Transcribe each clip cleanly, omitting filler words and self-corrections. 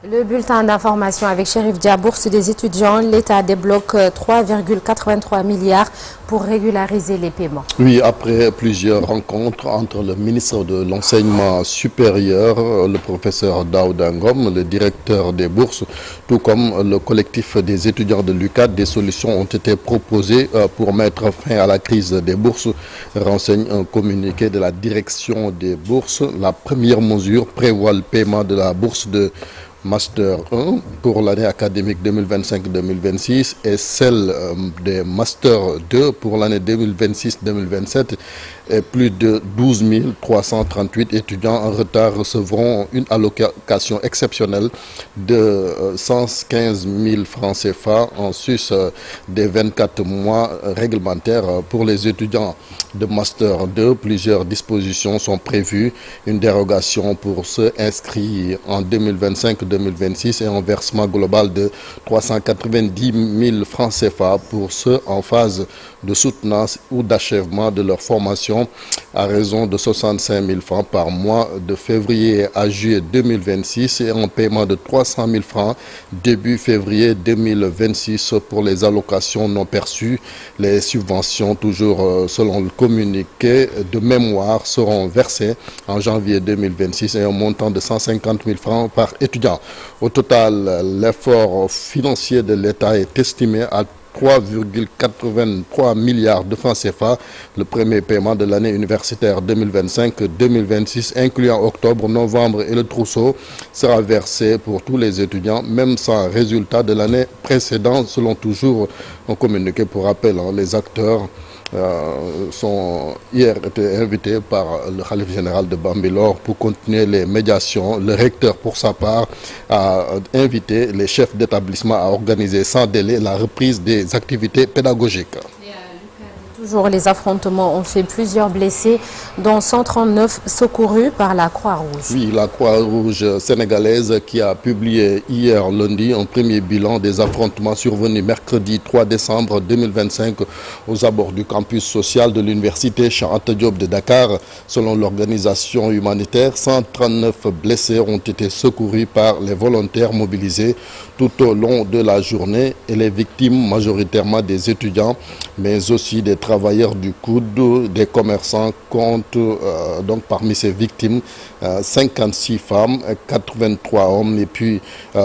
Le bulletin d'information avec Chérif Dia, bourse des étudiants. L'État débloque 3,83 milliards pour régulariser les paiements. Oui, après plusieurs rencontres entre le ministre de l'Enseignement supérieur, le professeur Daouda Ngom, le directeur des bourses, tout comme le collectif des étudiants de l'UCAD, des solutions ont été proposées pour mettre fin à la crise des bourses, renseigne un communiqué de la direction des bourses. La première mesure prévoit le paiement de la bourse de Master 1 pour l'année académique 2025-2026 et celle des Master 2 pour l'année 2026-2027 et plus de 12 338 étudiants en retard recevront une allocation exceptionnelle de 115 000 francs CFA en sus des 24 mois réglementaires. Pour les étudiants de Master 2, plusieurs dispositions sont prévues. Une dérogation pour ceux inscrits en 2025-2026 et un versement global de 390 000 francs CFA pour ceux en phase de soutenance ou d'achèvement de leur formation à raison de 65 000 francs par mois de février à juillet 2026 et un paiement de 300 000 francs début février 2026 pour les allocations non perçues. Les subventions, toujours selon le communiqué de mémoire, seront versées en janvier 2026 et un montant de 150 000 francs par étudiant. Au total, l'effort financier de l'État est estimé à 3,83 milliards de francs CFA. Le premier paiement de l'année universitaire 2025-2026, incluant octobre, novembre et le trousseau, sera versé pour tous les étudiants, même sans résultat de l'année précédente, selon toujours un communiqué. Pour rappel, les acteurs sont hier été invités par le Khalife général de Bambilor pour continuer les médiations. Le recteur, pour sa part, a invité les chefs d'établissement à organiser sans délai la reprise des activités pédagogiques. Toujours, les affrontements ont fait plusieurs blessés, dont 139 secourus par la Croix-Rouge. Oui, la Croix-Rouge sénégalaise qui a publié hier lundi un premier bilan des affrontements survenus mercredi 3 décembre 2025 aux abords du campus social de l'université Cheikh Anta Diop de Dakar. Selon l'organisation humanitaire, 139 blessés ont été secourus par les volontaires mobilisés tout au long de la journée et les victimes majoritairement des étudiants, mais aussi des travailleurs du coude, des commerçants comptent donc parmi ces victimes 56 femmes, 83 hommes et puis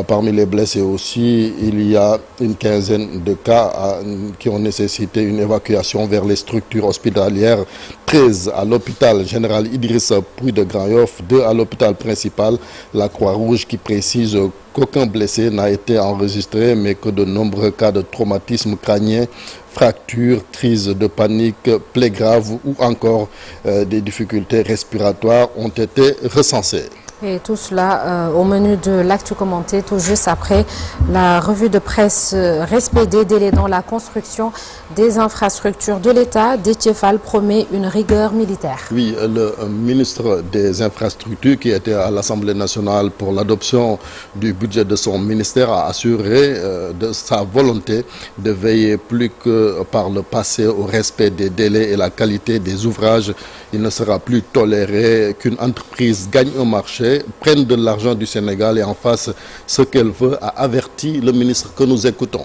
parmi les blessés aussi il y a une quinzaine de cas qui ont nécessité une évacuation vers les structures hospitalières, 13 à l'hôpital général Idrissa Pouye de Grand Yoff, 2 à l'hôpital principal. La Croix-Rouge qui précise qu'aucun blessé n'a été enregistré mais que de nombreux cas de traumatisme crânien, fractures, crises de panique, plaies graves ou encore des difficultés respiratoires ont été recensées. Et tout cela au menu de l'actu commenté, tout juste après la revue de presse respect des délais dans la construction des infrastructures de l'État. Déthié Fall promet une rigueur militaire. Oui, le ministre des Infrastructures qui était à l'Assemblée nationale pour l'adoption du budget de son ministère a assuré de sa volonté de veiller plus que par le passé au respect des délais et la qualité des ouvrages. Il ne sera plus toléré qu'une entreprise gagne un marché, prenne de l'argent du Sénégal et en fasse ce qu'elle veut, a averti le ministre que nous écoutons.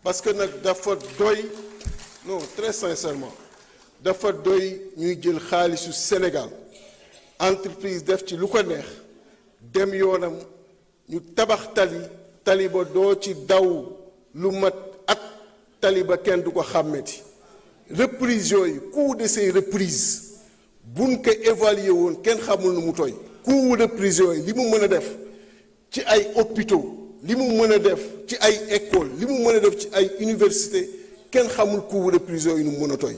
Parce que dafa doy, non, très sincèrement, dafa doy ñuy jël xaalisu Sénégal entreprise def ci lu ko neex dem yoonam ñu tabax tali ba doo ci daw lu mat at tali ba kenn du ko xàmmeti reprise yooyu coût de ces reprises buñ ko évaluer woon kenn xamul nu mu toy coût reprise yooyu li mu mën a def ci ay hôpitaux li mu mën a def ci ay école li mu mën a def ci ay université kenn xamul coût reprise yooyu nu mu mën a toy.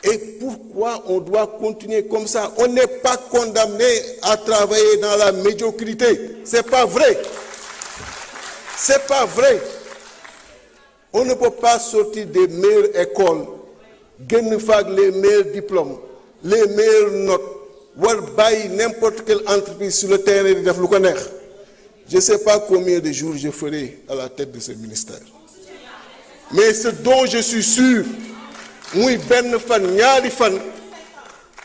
Et pourquoi on doit continuer comme ça? On n'est pas condamné à travailler dans la médiocrité. C'est pas vrai. C'est pas vrai. On ne peut pas sortir des meilleures écoles, gagner les meilleurs diplômes, les meilleures notes, voir bailler n'importe quelle entreprise sur le terrain de def lu ko neex. Je ne sais pas combien de jours je ferai à la tête de ce ministère. Mais ce dont je suis sûr, muy benn fan ñaari fan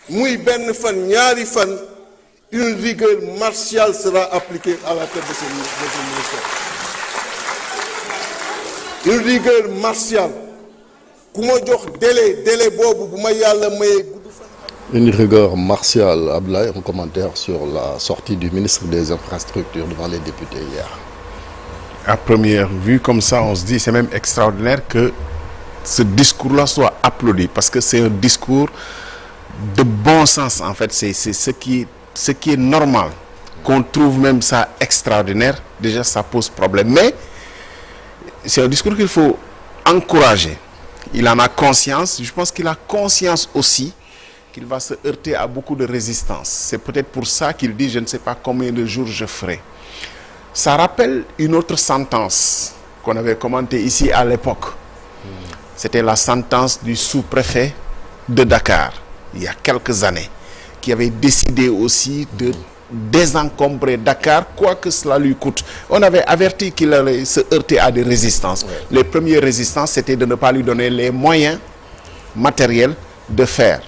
muy benn fan ñaari fan une rigueur martiale sera appliquée à la tête de ce ministère. Une rigueur martiale ku ma jox délai boobu bu ma yàlla mayee gudd fan. Une rigueur martiale. Abdoulaye, un commentaire sur la sortie du ministre des Infrastructures devant les députés hier. À première vue, comme ça, on se dit c'est même extraordinaire que ce discours-là soit applaudi parce que c'est un discours de bon sens en fait. C'est ce qui est normal. Qu'on trouve même ça extraordinaire, déjà ça pose problème. Mais c'est un discours qu'il faut encourager. Il en a conscience. Je pense qu'il a conscience aussi qu'il va se heurter à beaucoup de résistance. C'est peut-être pour ça qu'il dit je ne sais pas combien de jours je ferai. Ça rappelle une autre sentence qu'on avait commentée ici à l'époque. C'était la sentence du sous-préfet de Dakar, il y a quelques années, qui avait décidé aussi de désencombrer Dakar, quoi que cela lui coûte. On avait averti qu'il allait se heurter à des résistances. Ouais. Les premières résistances, c'était de ne pas lui donner les moyens matériels de faire.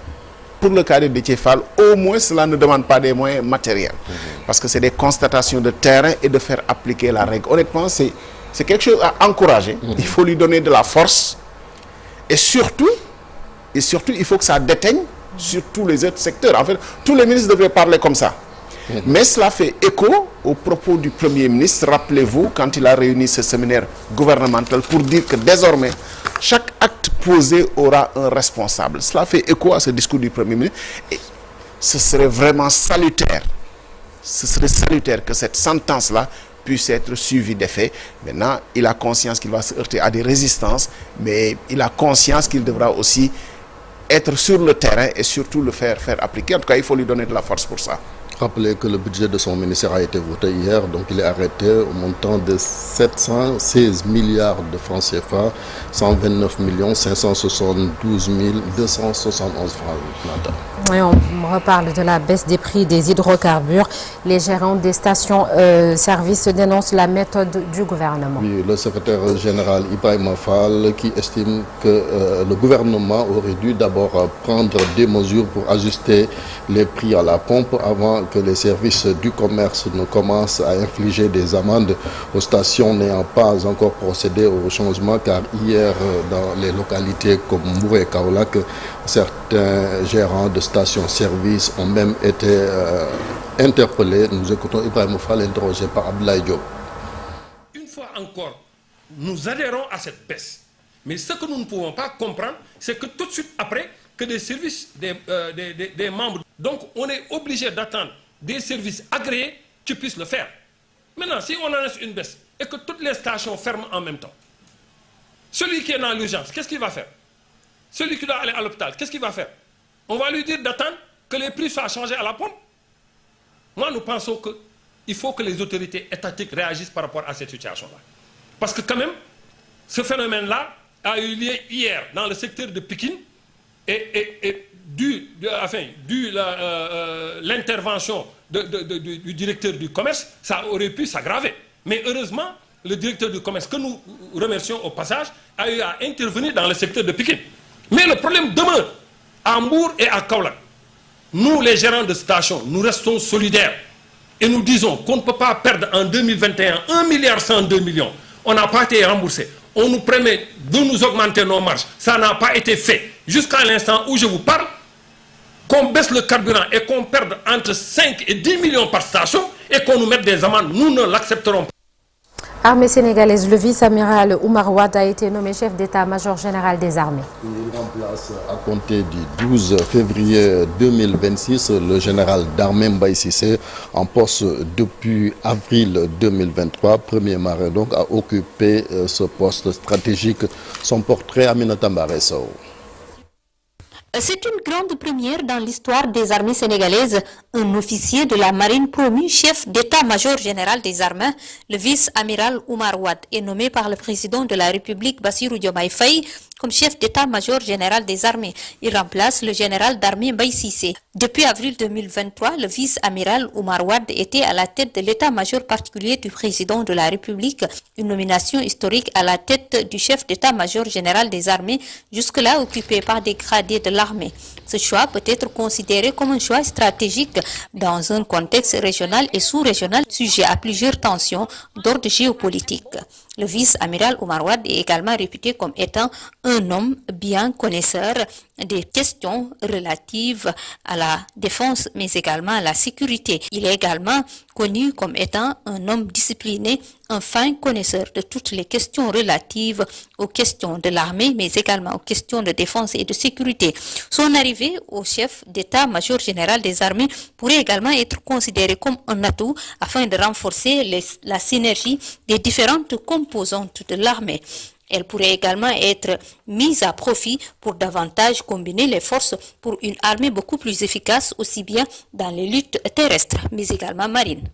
Pour le cas de Déthié Fall, au moins cela ne demande pas des moyens matériels. Parce que c'est des constatations de terrain et de faire appliquer la règle. Honnêtement, c'est quelque chose à encourager. Il faut lui donner de la force. Et surtout, il faut que ça déteigne sur tous les autres secteurs. En fait, tous les ministres devraient parler comme ça. Mais cela fait écho aux propos du Premier ministre. Rappelez-vous, quand il a réuni ce séminaire gouvernemental pour dire que désormais, chaque acte posé aura un responsable. Cela fait écho à ce discours du Premier ministre. Et ce serait vraiment salutaire. Ce serait salutaire que cette sentence-là puisse être suivie d'effet. Maintenant, il a conscience qu'il va se heurter à des résistances, mais il a conscience qu'il devra aussi être sur le terrain et surtout le faire appliquer. En tout cas, il faut lui donner de la force pour ça. Rappelez que le budget de son ministère a été voté hier, donc il est arrêté au montant de 716 milliards de francs CFA, 129 572 271 francs. Oui, on reparle de la baisse des prix des hydrocarbures. Les gérants des stations-service dénoncent la méthode du gouvernement. Oui, le secrétaire général Ibrahima Fall qui estime que le gouvernement aurait dû d'abord prendre des mesures pour ajuster les prix à la pompe avant que les services du commerce ne commencent à infliger des amendes aux stations n'ayant pas encore procédé au changement, car hier dans les localités comme Mouré et Kaolack, certains gérants de stations-service ont même été interpellés. Nous écoutons Ibrahima Fall interrogé par Abdoulaye Diop. Une fois encore, nous adhérons à cette baisse. Mais ce que nous ne pouvons pas comprendre, c'est que tout de suite après, que des services des membres... Donc, on est obligé d'attendre des services agréés qui puissent le faire. Maintenant, si on annonce une baisse et que toutes les stations ferment en même temps, celui qui est dans l'urgence, qu'est-ce qu'il va faire? Celui qui doit aller à l'hôpital, qu'est-ce qu'il va faire? On va lui dire d'attendre que les prix soient changés à la pompe. Moi, nous pensons qu'il faut que les autorités étatiques réagissent par rapport à cette situation-là. Parce que quand même, ce phénomène-là a eu lieu hier dans le secteur de Pikine et dû l'intervention du directeur du commerce, ça aurait pu s'aggraver. Mais heureusement, le directeur du commerce, que nous remercions au passage, a eu à intervenir dans le secteur de Pikine. Mais le problème demeure à Mbour et à Kaolack. Nous, les gérants de stations, nous restons solidaires. Et nous disons qu'on ne peut pas perdre en 2021 1,102 milliard. On n'a pas été remboursé. On nous promet de nous augmenter nos marges. Ça n'a pas été fait. Jusqu'à l'instant où je vous parle, qu'on baisse le carburant et qu'on perde entre 5 et 10 millions par station et qu'on nous mette des amendes, nous ne l'accepterons pas. Armée sénégalaise, le vice-amiral Oumar Wade a été nommé chef d'état-major général des armées. Il remplace à compter du 12 février 2026 le général d'armée Mbaye Cissé en poste depuis avril 2023. Premier marin donc à occuper ce poste stratégique. Son portrait Aminata Mbaresso. C'est une grande première dans l'histoire des armées sénégalaises. Un officier de la marine promu chef d'état-major général des armées, le vice-amiral Oumar Wade, est nommé par le président de la République Bassirou Diomaye Faye comme chef d'état-major général des armées. Il remplace le général d'armée Mbaye Cissé. Depuis avril 2023, le vice-amiral Oumar Wade était à la tête de l'état-major particulier du président de la République, une nomination historique à la tête du chef d'état-major général des armées, jusque-là occupée par des gradés de l'armée. Ce choix peut être considéré comme un choix stratégique dans un contexte régional et sous-régional sujet à plusieurs tensions d'ordre géopolitique. Le vice-amiral Oumar Wade est également réputé comme étant un homme bien connaisseur des questions relatives à la défense, mais également à la sécurité. Il est également connu comme étant un homme discipliné, un fin connaisseur de toutes les questions relatives aux questions de l'armée, mais également aux questions de défense et de sécurité. Son arrivée au chef d'état-major général des armées pourrait également être considérée comme un atout afin de renforcer la synergie des différentes composantes de l'armée. Elle pourrait également être mise à profit pour davantage combiner les forces pour une armée beaucoup plus efficace, aussi bien dans les luttes terrestres, mais également marines.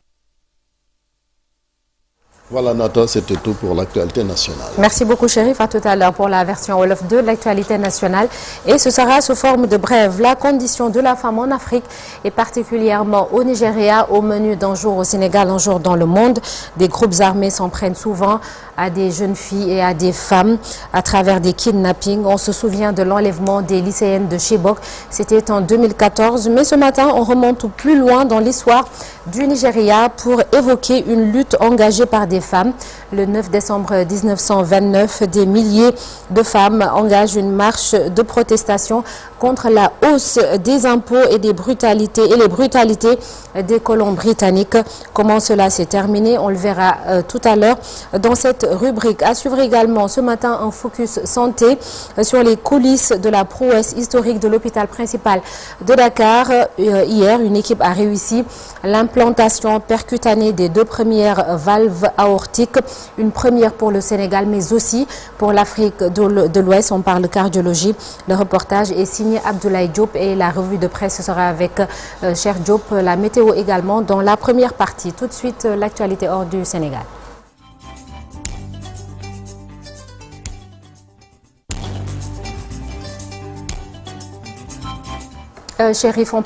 Voilà Nata, c'était tout pour l'actualité nationale. Merci beaucoup Chérif, à tout à l'heure pour la version Wolof de l'actualité nationale. Et ce sera sous forme de brève. La condition de la femme en Afrique et particulièrement au Nigeria, au menu d'un jour au Sénégal, un jour dans le monde. Des groupes armés s'en prennent souvent à des jeunes filles et à des femmes à travers des kidnappings. On se souvient de l'enlèvement des lycéennes de Chibok. C'était en 2014. Mais ce matin, on remonte plus loin dans l'histoire du Nigeria pour évoquer une lutte engagée par des femmes. Le 9 décembre 1929, des milliers de femmes engagent une marche de protestation contre la hausse des impôts et des brutalités et les brutalités des colons britanniques. Comment cela s'est terminé, on le verra tout à l'heure dans cette rubrique. À suivre également ce matin un focus santé sur les coulisses de la prouesse historique de l'hôpital principal de Dakar. Hier, une équipe a réussi l'implantation percutanée des 2 premières valves aortiques, une première pour le Sénégal mais aussi pour l'Afrique de l'Ouest. On parle de cardiologie. Le reportage est signé Abdoulaye Diop et la revue de presse sera avec Cheikh Diop. La météo également dans la première partie. Tout de suite, l'actualité hors du Sénégal. Chérif, on